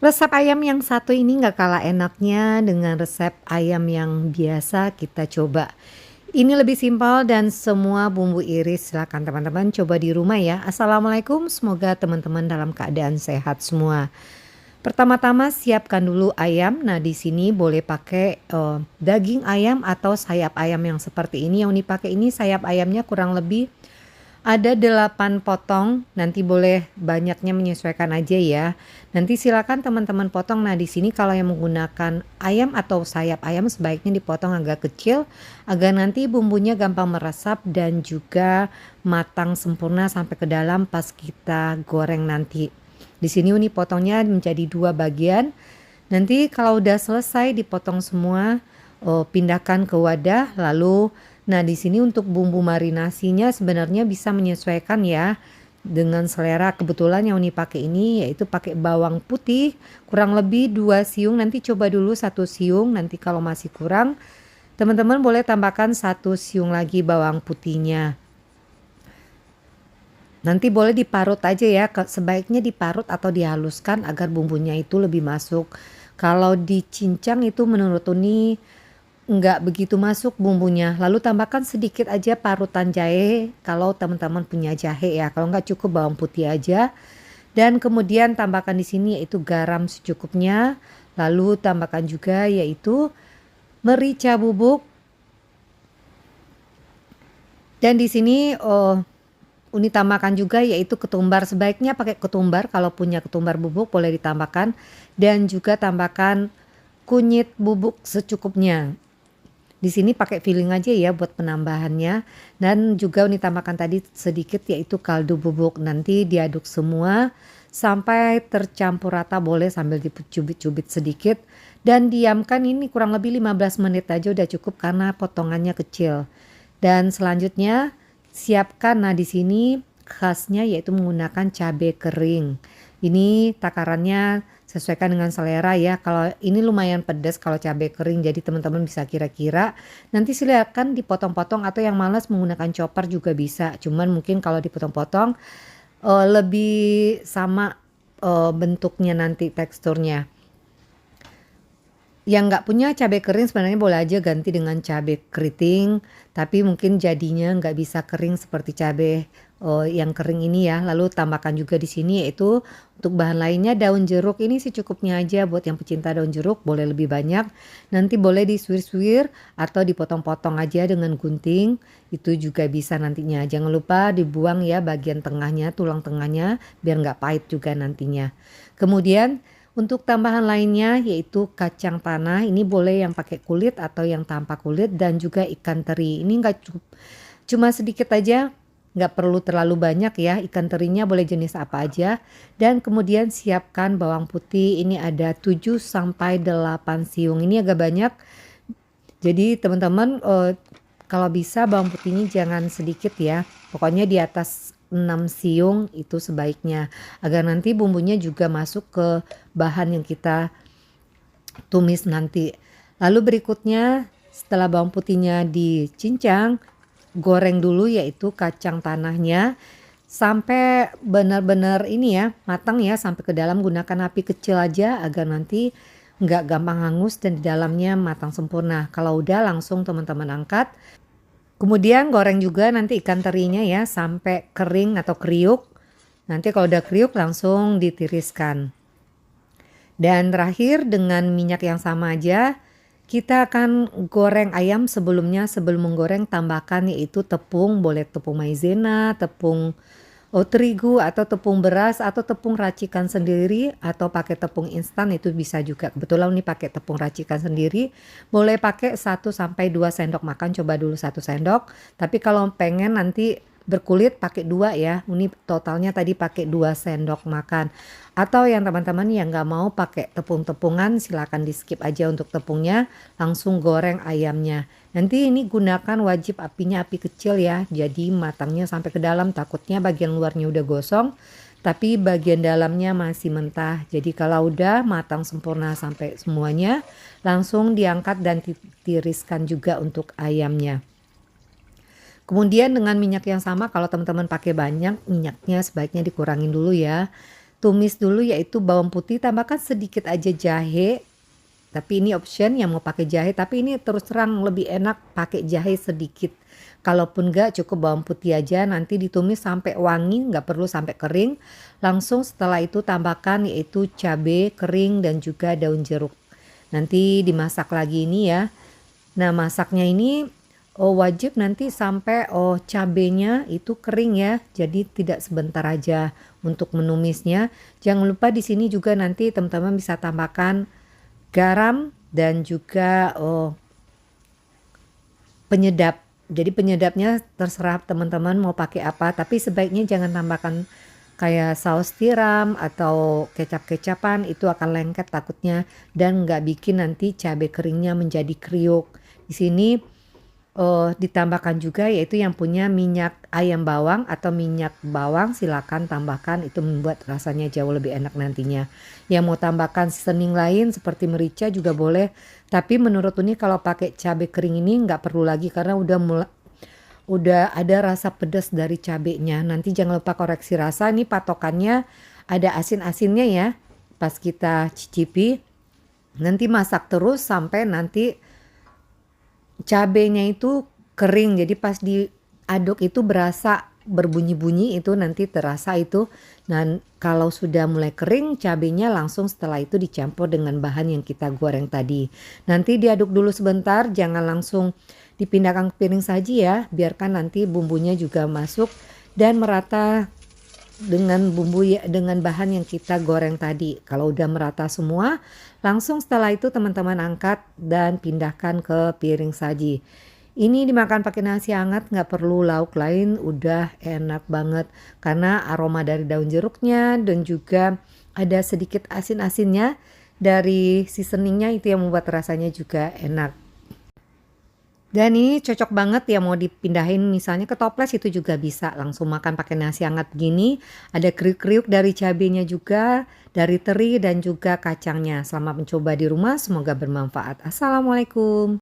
Resep ayam yang satu ini nggak kalah enaknya dengan resep ayam yang biasa kita coba. Ini lebih simpel dan semua bumbu iris silakan teman-teman coba di rumah ya. Assalamualaikum, semoga teman-teman dalam keadaan sehat semua. Pertama-tama siapkan dulu ayam. Nah, di sini boleh pakai daging ayam atau sayap ayam yang seperti ini. Yang dipakai ini sayap ayamnya kurang lebih ada 8 potong, nanti boleh banyaknya menyesuaikan aja ya. Nanti silakan teman-teman potong. Nah, di sini kalau yang menggunakan ayam atau sayap ayam sebaiknya dipotong agak kecil agar nanti bumbunya gampang meresap dan juga matang sempurna sampai ke dalam pas kita goreng nanti. Di sini Uni potongnya menjadi 2 bagian. Nanti kalau udah selesai dipotong semua, pindahkan ke wadah lalu nah di sini untuk bumbu marinasinya sebenarnya bisa menyesuaikan ya dengan selera. Kebetulan yang Uni pakai ini yaitu pakai bawang putih kurang lebih 2 siung. Nanti coba dulu 1 siung, nanti kalau masih kurang teman-teman boleh tambahkan 1 siung lagi bawang putihnya. Nanti boleh diparut aja ya, sebaiknya diparut atau dihaluskan agar bumbunya itu lebih masuk. Kalau dicincang itu menurut Uni nggak begitu masuk bumbunya. Lalu tambahkan sedikit aja parutan jahe kalau teman-teman punya jahe ya. Kalau nggak cukup bawang putih aja. Dan kemudian tambahkan di sini yaitu garam secukupnya. Lalu tambahkan juga yaitu merica bubuk. Dan di sini Uni tambahkan juga yaitu ketumbar. Sebaiknya pakai ketumbar, kalau punya ketumbar bubuk boleh ditambahkan. Dan juga tambahkan kunyit bubuk secukupnya. Di sini pakai filling aja ya buat penambahannya. Dan juga Uni tambahkan tadi sedikit yaitu kaldu bubuk. Nanti diaduk semua sampai tercampur rata, boleh sambil dicubit-cubit sedikit. Dan diamkan ini kurang lebih 15 menit aja udah cukup karena potongannya kecil. Dan selanjutnya siapkan, nah di sini khasnya yaitu menggunakan cabai kering. Ini takarannya sesuaikan dengan selera ya. Kalau ini lumayan pedas kalau cabai kering, jadi teman-teman bisa kira-kira. Nanti silakan dipotong-potong atau yang malas menggunakan chopper juga bisa. Cuman mungkin kalau dipotong-potong lebih sama bentuknya nanti teksturnya. Yang nggak punya cabai kering sebenarnya boleh aja ganti dengan cabai keriting, tapi mungkin jadinya nggak bisa kering seperti cabai yang kering ini ya. Lalu tambahkan juga di sini yaitu untuk bahan lainnya daun jeruk ini secukupnya aja. Buat yang pecinta daun jeruk boleh lebih banyak. Nanti boleh disuir-suir atau dipotong-potong aja dengan gunting. Itu juga bisa nantinya. Jangan lupa dibuang ya bagian tengahnya, tulang tengahnya biar nggak pahit juga nantinya. Kemudian untuk tambahan lainnya yaitu kacang tanah, ini boleh yang pakai kulit atau yang tanpa kulit dan juga ikan teri. Ini enggak cukup, cuma sedikit aja, nggak perlu terlalu banyak ya. Ikan terinya boleh jenis apa aja. Dan kemudian siapkan bawang putih, ini ada 7 sampai 8 siung. Ini agak banyak. Jadi teman-teman kalau bisa bawang putihnya jangan sedikit ya. Pokoknya di atas 6 siung itu sebaiknya agar nanti bumbunya juga masuk ke bahan yang kita tumis nanti. Lalu berikutnya setelah bawang putihnya dicincang, goreng dulu yaitu kacang tanahnya sampai benar-benar ini ya matang ya, sampai ke dalam. Gunakan api kecil aja agar nanti nggak gampang hangus dan di dalamnya matang sempurna. Kalau udah langsung teman-teman angkat. Kemudian goreng juga nanti ikan terinya ya sampai kering atau kriuk. Nanti kalau udah kriuk langsung ditiriskan. Dan terakhir dengan minyak yang sama aja kita akan goreng ayam. Sebelum menggoreng tambahkan yaitu tepung, boleh tepung maizena, tepung terigu atau tepung beras atau tepung racikan sendiri atau pakai tepung instan itu bisa juga. Kebetulan ini pakai tepung racikan sendiri, boleh pakai 1 sampai 2 sendok makan, coba dulu 1 sendok. Tapi kalau pengen nanti berkulit pakai 2 ya. Ini totalnya tadi pakai 2 sendok makan. Atau yang teman-teman yang nggak mau pakai tepung-tepungan silakan di skip aja untuk tepungnya, langsung goreng ayamnya. Nanti ini gunakan wajib apinya api kecil ya, jadi matangnya sampai ke dalam. Takutnya bagian luarnya udah gosong tapi bagian dalamnya masih mentah. Jadi kalau udah matang sempurna sampai semuanya, langsung diangkat dan tiriskan juga untuk ayamnya. Kemudian dengan minyak yang sama, kalau teman-teman pakai banyak minyaknya sebaiknya dikurangin dulu ya. tumis dulu yaitu bawang putih, tambahkan sedikit aja jahe, tapi ini option yang mau pakai jahe, tapi ini terus terang lebih enak pakai jahe sedikit. Kalaupun enggak cukup bawang putih aja, nanti ditumis sampai wangi, nggak perlu sampai kering. Langsung setelah itu tambahkan yaitu cabai kering dan juga daun jeruk. Nanti dimasak lagi ini ya. Nah, masaknya ini wajib nanti sampai cabenya itu kering ya. Jadi tidak sebentar aja untuk menumisnya. Jangan lupa di sini juga nanti teman-teman bisa tambahkan garam dan juga penyedap. Jadi penyedapnya terserah teman-teman mau pakai apa, tapi sebaiknya jangan tambahkan kayak saus tiram atau kecap-kecapan, itu akan lengket takutnya dan nggak bikin nanti cabai keringnya menjadi kriuk. Di sini ditambahkan juga yaitu yang punya minyak ayam bawang atau minyak bawang, silakan tambahkan, itu membuat rasanya jauh lebih enak nantinya. Yang mau tambahkan seasoning lain seperti merica juga boleh, tapi menurut Uni kalau pakai cabai kering ini nggak perlu lagi karena udah ada rasa pedas dari cabenya. Nanti jangan lupa koreksi rasa, ini patokannya ada asin-asinnya ya pas kita cicipi. Nanti masak terus sampai nanti cabenya itu kering, jadi pas diaduk itu berasa berbunyi-bunyi, itu nanti terasa itu. Dan kalau sudah mulai kering cabenya, langsung setelah itu dicampur dengan bahan yang kita goreng tadi. Nanti diaduk dulu sebentar, jangan langsung dipindahkan ke piring saji ya, biarkan nanti bumbunya juga masuk dan merata dengan bumbu dengan bahan yang kita goreng tadi. Kalau udah merata semua, langsung setelah itu teman-teman angkat dan pindahkan ke piring saji. Ini dimakan pakai nasi hangat, nggak perlu lauk lain, udah enak banget karena aroma dari daun jeruknya dan juga ada sedikit asin-asinnya dari seasoningnya, itu yang membuat rasanya juga enak. Dan ini cocok banget ya mau dipindahin misalnya ke toples, itu juga bisa langsung makan pakai nasi hangat begini. Ada kriuk-kriuk dari cabenya juga, dari teri dan juga kacangnya. Selamat mencoba di rumah, semoga bermanfaat. Assalamualaikum.